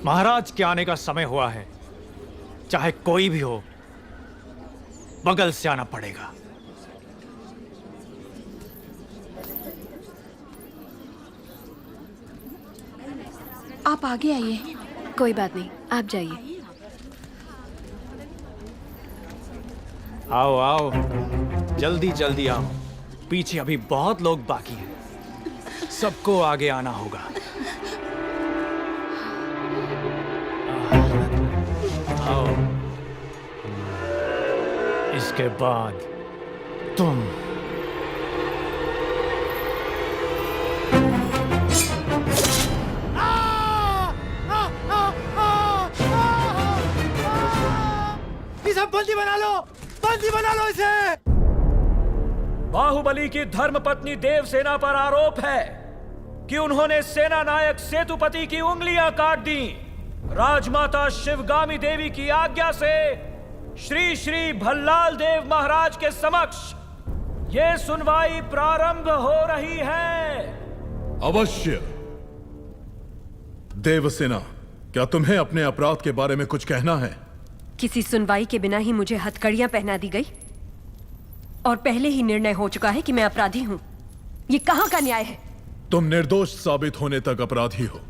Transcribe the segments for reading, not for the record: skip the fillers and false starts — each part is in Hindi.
महाराज के आने का समय हुआ है। चाहे कोई भी हो, बगल से आना पड़ेगा। आप आगे आइए। कोई बात नहीं, आप जाइए। आओ आओ, जल्दी जल्दी आओ। पीछे अभी बहुत लोग बाकी हैं। सबको आगे आना होगा। आओ। इसके बाद तुम। इसे बंदी बना लो, बंदी बना लो इसे। बाहुबली की धर्मपत्नी देवसेना पर आरोप है कि उन्होंने सेना नायक सेतुपति की उंगलियां काट दी। राजमाता शिवगामी देवी की आज्ञा से श्री श्री भल्लाल देव महाराज के समक्ष ये सुनवाई प्रारंभ हो रही है। अवश्य। देवसेना, क्या तुम्हें अपने अपराध के बारे में कुछ कहना है? किसी सुनवाई के बिना ही मुझे हथकड़ियां पहना दी गई और पहले ही निर्णय हो चुका है कि मैं अपराधी हूं। ये कहां का न्याय है? तुम निर्दोष साबित होने तक अपराधी हो।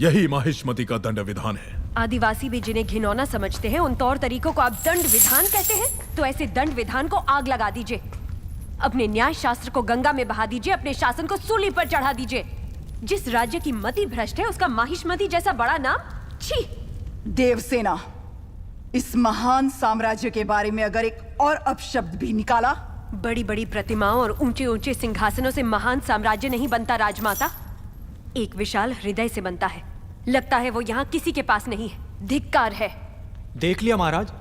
यही माहिष्मति का दंड विधान है। आदिवासी भी जिन्हें घिनौना समझते हैं, उन तौर तरीकों को आप दंड विधान कहते हैं? तो ऐसे दंड विधान को आग लगा दीजिए। अपने न्याय शास्त्र को गंगा में बहा दीजिए, अपने शासन को सूली पर चढ़ा दीजिए। जिस राज्य की मति भ्रष्ट है, उसका माहिष्मति जैसा बड़ा नाम? छी! देवसेना, इस महान साम्राज्य के बारे में अगर एक और अपशब्द भी निकाला। बड़ी बड़ी प्रतिमाओं और ऊंचे ऊंचे सिंहासनों से महान साम्राज्य नहीं बनता राजमाता, एक विशाल हृदय से बनता है। लगता है वो यहाँ किसी के पास नहीं है। धिक्कार है। देख लिया महाराज,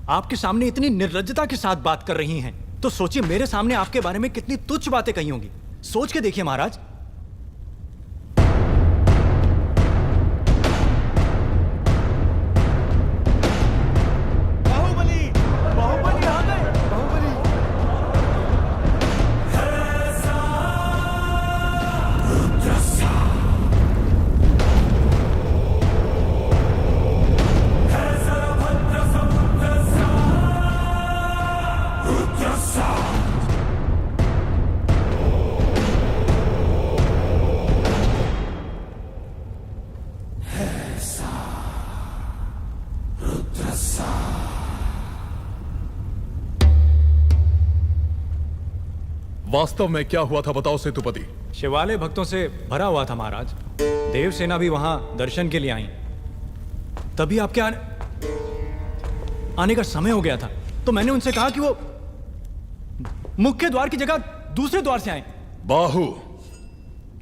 आपके सामने इतनी निर्लज्जता के साथ बात कर रही हैं, तो सोचिए मेरे सामने आपके बारे में कितनी तुच्छ बातें कही होंगी। सोच के देखिए महाराज। वास्तव में क्या हुआ था बताओ सेतुपति। शिवालय भक्तों से भरा हुआ था महाराज। देवसेना भी वहां दर्शन के लिए आई। तभी आपके आने का समय हो गया था, तो मैंने उनसे कहा कि वो मुख्य द्वार की जगह दूसरे द्वार से आए। बाहु,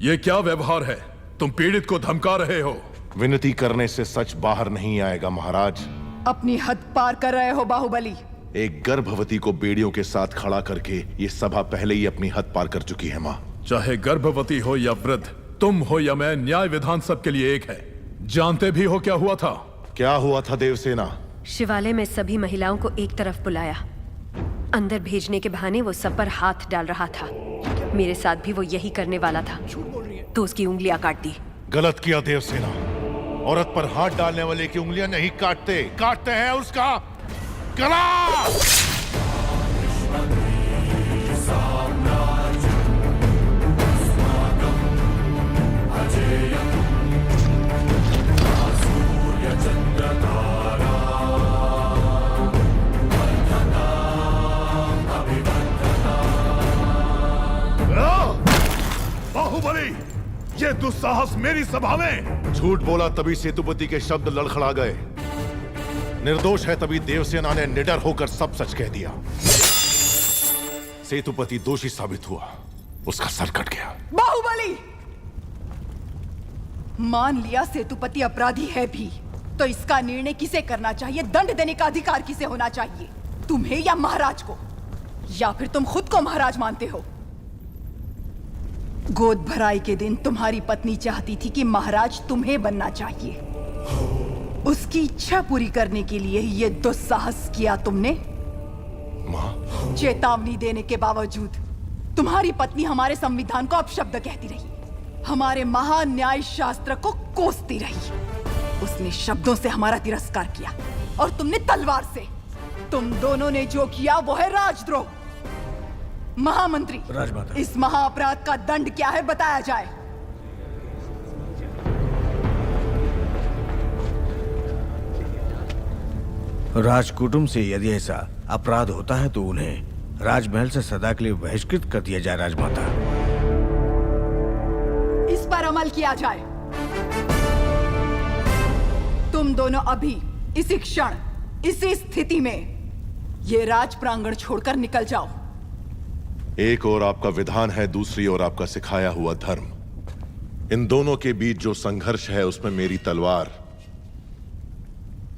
ये क्या व्यवहार है? तुम पीड़ित को धमका रहे हो। विनती करने से सच बाहर नहीं आएगा महाराज। अपनी हद पार कर रहे हो बाहुबली। एक गर्भवती को बेड़ियों के साथ खड़ा करके ये सभा पहले ही अपनी हद पार कर चुकी है माँ। चाहे गर्भवती हो या वृद्ध, तुम हो या मैं, न्याय विधान सबके लिए एक है। जानते भी हो क्या हुआ था? क्या हुआ था देवसेना? शिवालय में सभी महिलाओं को एक तरफ बुलाया। अंदर भेजने के बहाने वो सब पर हाथ डाल रहा था। मेरे साथ भी वो यही करने वाला था, तो उसकी उंगलियां काट दी। गलत किया देवसेना। औरत पर हाथ डालने वाले की उंगलियां नहीं काटते, काटते हैं उसका गला। बाहुबली, ये दुस्साहस मेरी सभा में। झूठ बोला तभी सेतुपति के शब्द लड़खड़ा गए। निर्दोष है तभी देवसेना ने निडर होकर सब सच कह दिया। सेतुपति दोषी साबित हुआ, उसका सर कट गया। बाहुबली, मान लिया सेतुपति अपराधी है भी, तो इसका निर्णय किसे करना चाहिए? दंड देने का अधिकार किसे होना चाहिए? तुम्हें या महाराज को? या फिर तुम खुद को महाराज मानते हो? गोद भराई के दिन तुम्हारी पत्नी चाहती थी कि महाराज तुम्हें बनना चाहिए। उसकी इच्छा पूरी करने के लिए ये दुस्साहस किया तुमने। माँ, चेतावनी देने के बावजूद तुम्हारी पत्नी हमारे संविधान को अपशब्द कहती रही, हमारे महान न्याय शास्त्र को कोसती रही। उसने शब्दों से हमारा तिरस्कार किया और तुमने तलवार से। तुम दोनों ने जो किया वो है राजद्रोह। महामंत्री, राजमाता। इस महाअपराध का दंड क्या है बताया जाए। राजकुटुंब से यदि ऐसा अपराध होता है तो उन्हें राजमहल से सदा के लिए बहिष्कृत कर दिया जाए। राजमाता, इस पर अमल किया जाए। तुम दोनों अभी इसी क्षण इसी स्थिति में ये राज प्रांगण छोड़कर निकल जाओ। एक और आपका विधान है, दूसरी ओर आपका सिखाया हुआ धर्म। इन दोनों के बीच जो संघर्ष है उसमें मेरी तलवार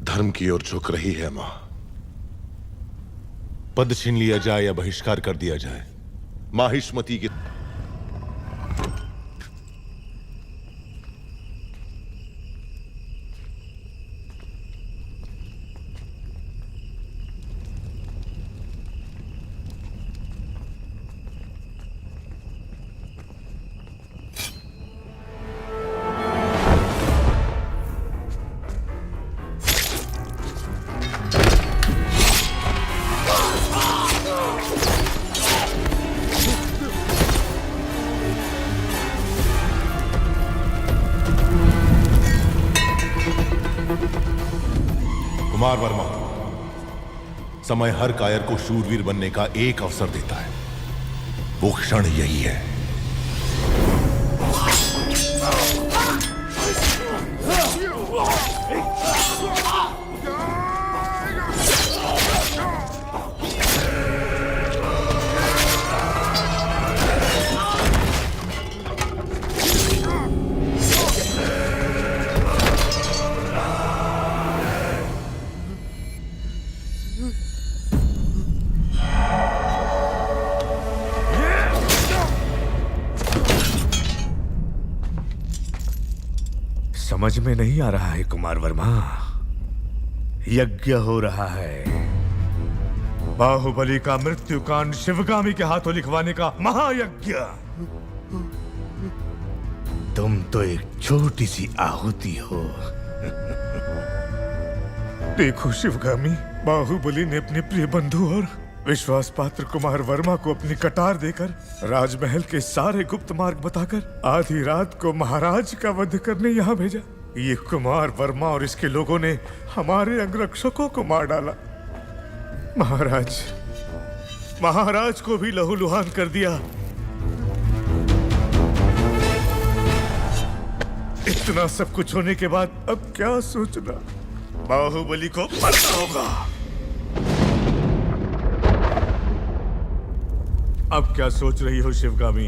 धर्म की ओर झुक रही है। मां, पद छीन लिया जाए या बहिष्कार कर दिया जाए, माहिष्मती की कुमार वर्मा, समय हर कायर को शूरवीर बनने का एक अवसर देता है। वो क्षण यही है। समझ में नहीं आ रहा है कुमार वर्मा। यज्ञ हो रहा है, बाहुबली का मृत्युकांड शिवगामी के हाथों लिखवाने का महायज्ञ। तुम तो एक छोटी सी आहुति हो। देखो शिवगामी, बाहुबली ने अपने प्रिय बंधु और विश्वास पात्र कुमार वर्मा को अपनी कटार देकर राजमहल के सारे गुप्त मार्ग बताकर आधी रात को महाराज का वध करने यहाँ भेजा। ये कुमार वर्मा और इसके लोगों ने हमारे अंगरक्षकों को मार डाला। महाराज को भी लहूलुहान कर दिया। इतना सब कुछ होने के बाद अब क्या सोचना? बाहुबली को मरना होगा। अब क्या सोच रही हो शिवगामी?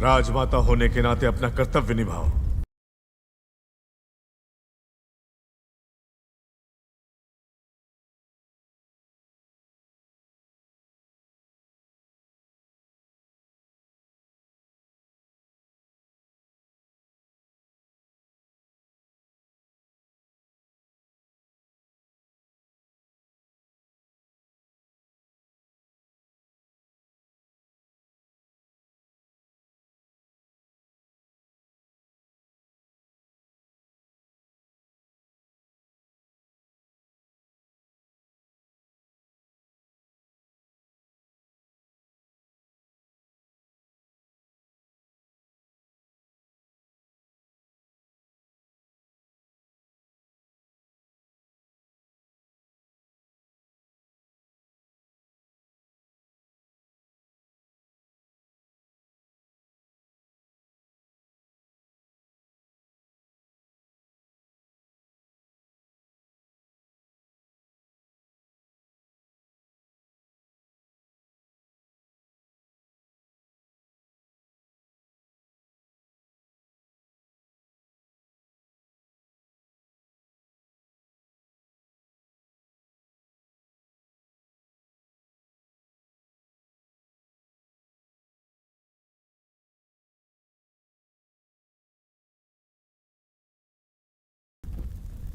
राजमाता होने के नाते अपना कर्तव्य निभाओ।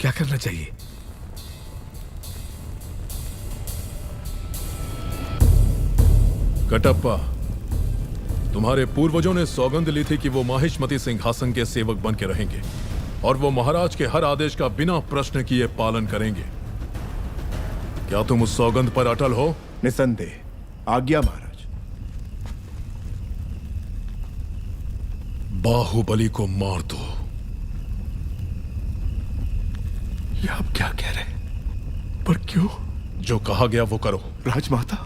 क्या करना चाहिए? कटप्पा, तुम्हारे पूर्वजों ने सौगंध ली थी कि वो माहिष्मती सिंहासन के सेवक बन के रहेंगे। और वो महाराज के हर आदेश का बिना प्रश्न किए पालन करेंगे। क्या तुम उस सौगंध पर अटल हो? निसंदेह। आज्ञा महाराज। बाहुबली को मार दो। ये आप क्या कह रहे हैं? पर क्यों? जो कहा गया वो करो। राजमाता,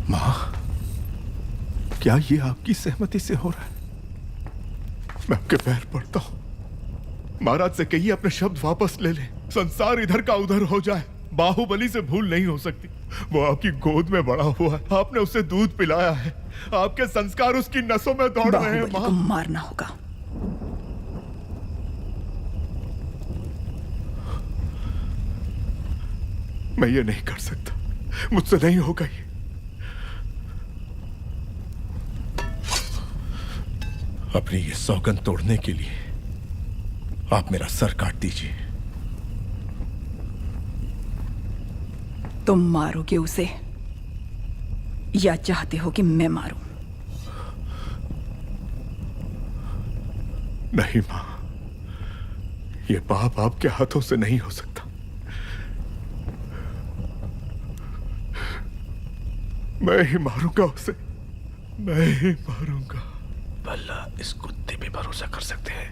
मां, क्या ये आपकी सहमति से हो रहा है? मैं आपके पैर पड़ता हूं। महाराज से कहिए अपने शब्द वापस ले ले। संसार इधर का उधर हो जाए, बाहुबली से भूल नहीं हो सकती। वो आपकी गोद में बड़ा हुआ है, आपने उसे दूध पिलाया है, आपके संस्कार उसकी नसों में दौड़ रहे हैं। बाहुबली को मारना होगा। मैं ये नहीं कर सकता, मुझसे नहीं होगा ये। अपनी ये सौगंध तोड़ने के लिए आप मेरा सर काट दीजिए। तुम मारोगे उसे या चाहते हो कि मैं मारूं? नहीं मां, ये पाप आपके हाथों से नहीं हो सकता। मैं ही मारूंगा उसे, मैं ही मारूंगा। भला इस कुत्ते पे भरोसा कर सकते हैं?